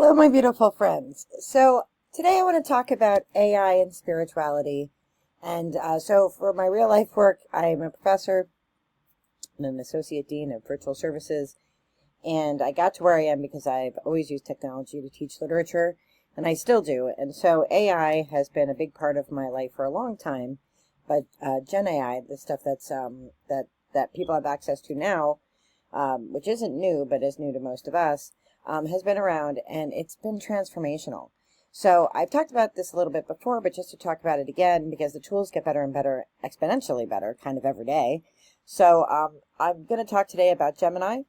Hello, my beautiful friends. So today I want to talk about AI and spirituality. And so for my real life work, I'm a professor and an associate dean of virtual services. And I got to where I am because I've always used technology to teach literature, and I still do. And so AI has been a big part of my life for a long time. But Gen AI, the stuff that people have access to now, which isn't new, but is new to most of us, has been around, and it's been transformational. So I've talked about this a little bit before, but just to talk about it again, because the tools get better and better, exponentially better, kind of every day. So I'm going to talk today about Gemini.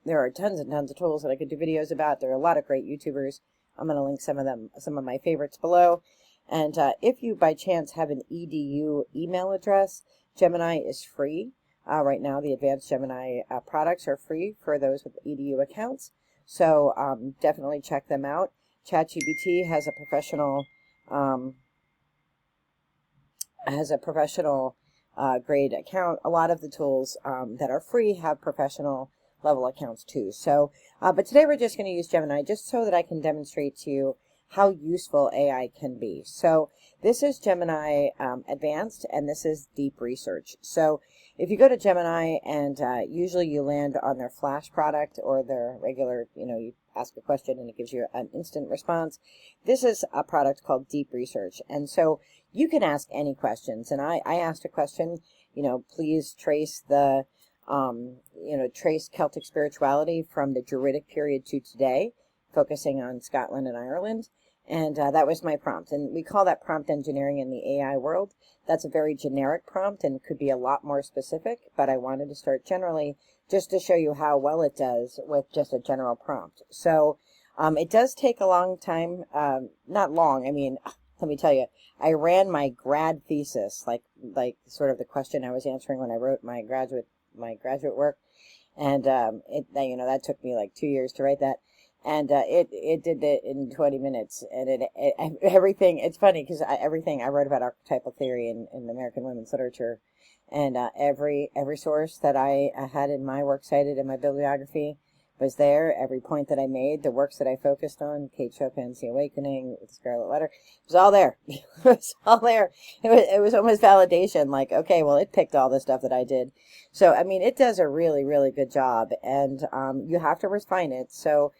There are tons and tons of tools that I could do videos about. There are a lot of great YouTubers. I'm going to link some of my favorites below. And if you by chance have an EDU email address, Gemini is free. Right now, the advanced Gemini products are free for those with EDU accounts. So definitely check them out. ChatGPT has a professional grade account. A lot of the tools that are free have professional level accounts too. So, but today we're just going to use Gemini just so that I can demonstrate to you how useful AI can be. So this is Gemini Advanced, and this is Deep Research. So if you go to Gemini and usually you land on their Flash product or their regular, you ask a question and it gives you an instant response. This is a product called Deep Research. And so you can ask any questions. And I asked a question, please trace the, trace Celtic spirituality from the Druidic period to today, focusing on Scotland and Ireland. And that was my prompt. And we call that prompt engineering in the AI world. That's a very generic prompt and could be a lot more specific, but I wanted to start generally just to show you how well it does with just a general prompt. So it does take a long time, not long, let me tell you, I ran my grad thesis, like sort of the question I was answering when I wrote my graduate work. And that took me like 2 years to write that. And it did it in 20 minutes, and everything. It's funny because everything I wrote about archetypal theory in American women's literature, and every source that I had in my works cited in my bibliography was there. Every point that I made, the works that I focused on, Kate Chopin's The Awakening, The Scarlet Letter, it was all there. It was all there. It was almost validation, like, okay, well, it picked all the stuff that I did. So, it does a really, really good job, and you have to refine it. So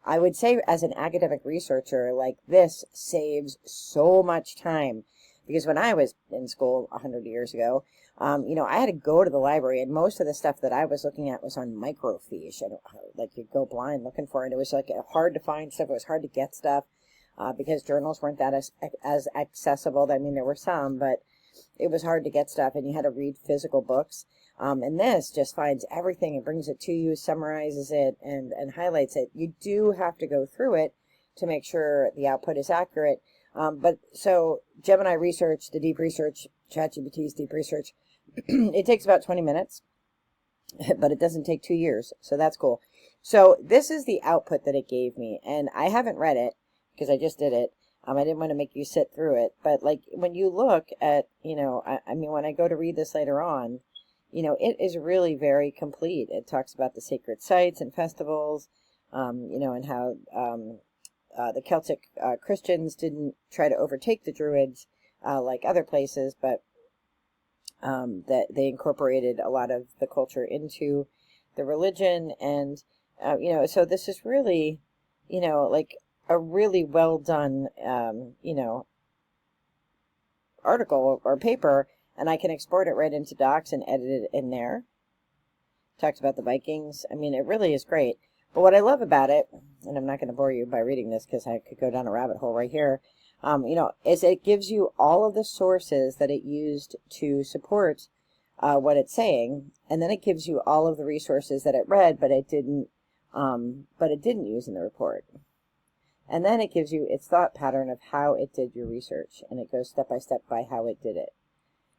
I would say as an academic researcher, like this saves so much time, because when I was in school 100 years ago, I had to go to the library, and most of the stuff that I was looking at was on microfiche, and like you'd go blind looking for it. It was like hard to find stuff. It was hard to get stuff because journals weren't that as accessible. There were some, but it was hard to get stuff, and you had to read physical books. And this just finds everything and brings it to you, summarizes it, and highlights it. You do have to go through it to make sure the output is accurate. But so Gemini Research, the Deep Research, ChatGPT's Deep Research, it takes about 20 minutes, but it doesn't take 2 years. So that's cool. So this is the output that it gave me, and I haven't read it because I just did it. I didn't want to make you sit through it, but like when you look at, when I go to read this later on, it is really very complete. It talks about the sacred sites and festivals, and how the Celtic Christians didn't try to overtake the Druids like other places, but that they incorporated a lot of the culture into the religion. And, so this is really, like a really well done, article or paper. And I can export it right into Docs and edit it in there. Talks about the Vikings. It really is great. But what I love about it, and I'm not going to bore you by reading this because I could go down a rabbit hole right here, is it gives you all of the sources that it used to support what it's saying, and then it gives you all of the resources that it read, but it didn't use in the report. And then it gives you its thought pattern of how it did your research, and it goes step by step by how it did it.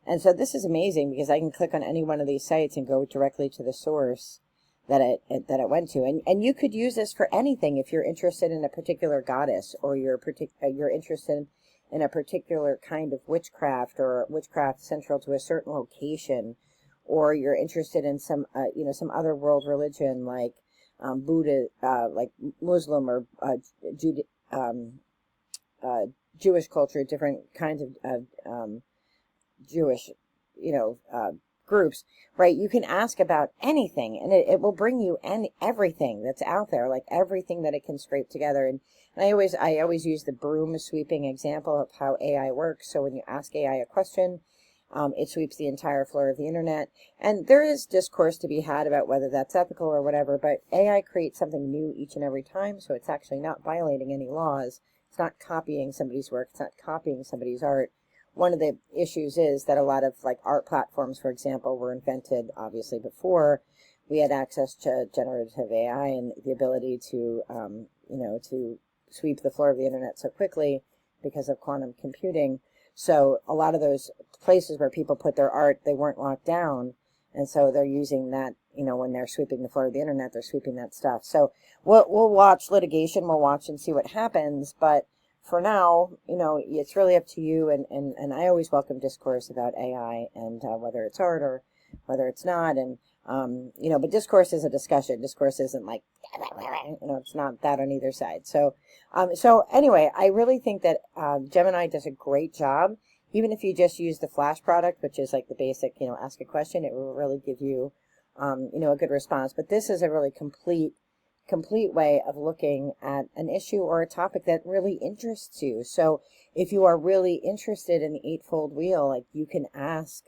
And so this is amazing because I can click on any one of these sites and go directly to the source that it went to. And you could use this for anything if you're interested in a particular goddess, or you're interested in a particular kind of witchcraft, or witchcraft central to a certain location, or you're interested in some other world religion like Buddha, like Muslim or Jewish culture, different kinds of Jewish, groups, right? You can ask about anything, and it will bring you everything that's out there, like everything that it can scrape together. And I always use the broom sweeping example of how AI works. So when you ask AI a question, it sweeps the entire floor of the internet. And there is discourse to be had about whether that's ethical or whatever, but AI creates something new each and every time, so it's actually not violating any laws. It's not copying somebody's work. It's not copying somebody's art. One of the issues is that a lot of like art platforms, for example, were invented obviously before we had access to generative AI and the ability to, to sweep the floor of the internet so quickly because of quantum computing. So a lot of those places where people put their art, they weren't locked down. And so they're using that, when they're sweeping the floor of the internet, they're sweeping that stuff. So we'll watch litigation, we'll watch and see what happens. But for now, it's really up to you. And I always welcome discourse about AI and whether it's art or whether it's not. And, but discourse is a discussion. Discourse isn't like, it's not that on either side. So anyway, I really think that Gemini does a great job. Even if you just use the Flash product, which is like the basic, ask a question, it will really give you, a good response. But this is a really complete way of looking at an issue or a topic that really interests you. So if you are really interested in the Eightfold Wheel, like you can ask,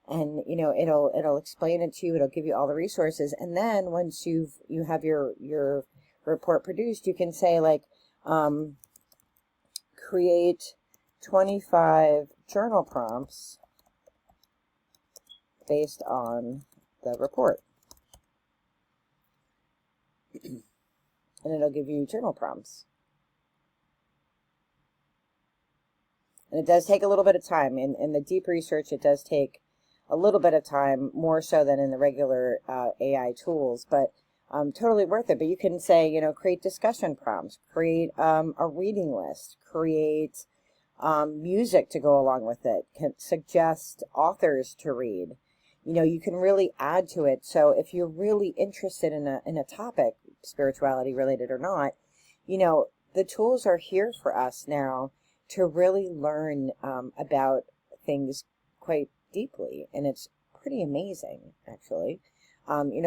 and it'll explain it to you. It'll give you all the resources, and then once you have your report produced, you can say like, create 25 journal prompts based on the report. And it'll give you journal prompts. And it does take a little bit of time. In the deep research, it does take a little bit of time, more so than in the regular AI tools, but totally worth it. But you can say, create discussion prompts, create a reading list, create music to go along with it, can suggest authors to read. You can really add to it. So if you're really interested in a topic, spirituality related or not, the tools are here for us now to really learn about things quite deeply, and it's pretty amazing, actually.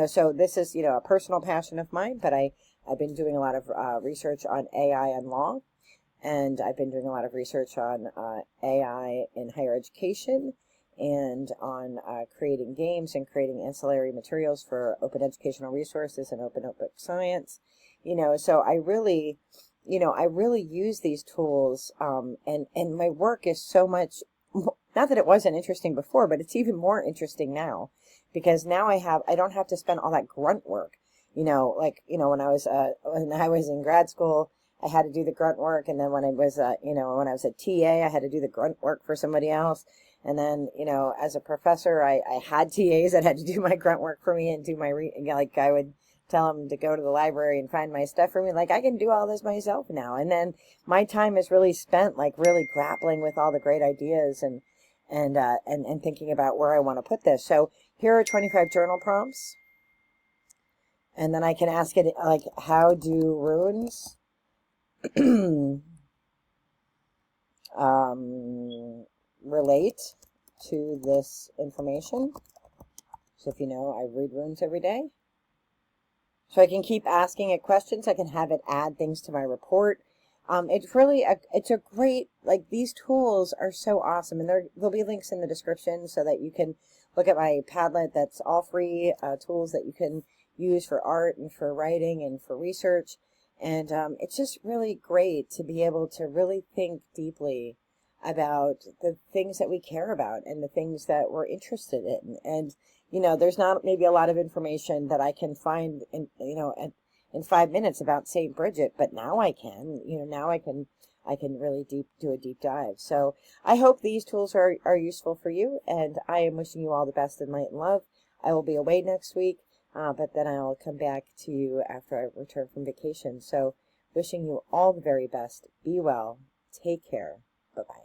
So this is, a personal passion of mine, but I've been doing a lot of research on AI and law, and I've been doing a lot of research on AI in higher education, and on creating games and creating ancillary materials for open educational resources and open notebook science. So I really use these tools, and my work is so much, not that it wasn't interesting before, but it's even more interesting now, because now I don't have to spend all that grunt work. When I was in grad school, I had to do the grunt work, and then when I was a TA, I had to do the grunt work for somebody else. And then, as a professor, I had TAs that had to do my grunt work for me and do my, I would tell them to go to the library and find my stuff for me. Like, I can do all this myself now. And then my time is really spent, like, really grappling with all the great ideas and thinking about where I want to put this. So here are 25 journal prompts. And then I can ask it, like, how do runes relate to this information? So if I read runes every day. So I can keep asking it questions. I can have it add things to my report. It's a great, like, these tools are so awesome. And there'll be links in the description so that you can look at my Padlet. That's all free tools that you can use for art and for writing and for research. And it's just really great to be able to really think deeply about the things that we care about and the things that we're interested in. And, there's not maybe a lot of information that I can find in 5 minutes about St. Bridget, but now I can, now I can really do a deep dive. So I hope these tools are useful for you, and I am wishing you all the best in light and love. I will be away next week, but then I'll come back to you after I return from vacation. So wishing you all the very best. Be well. Take care. Bye-bye.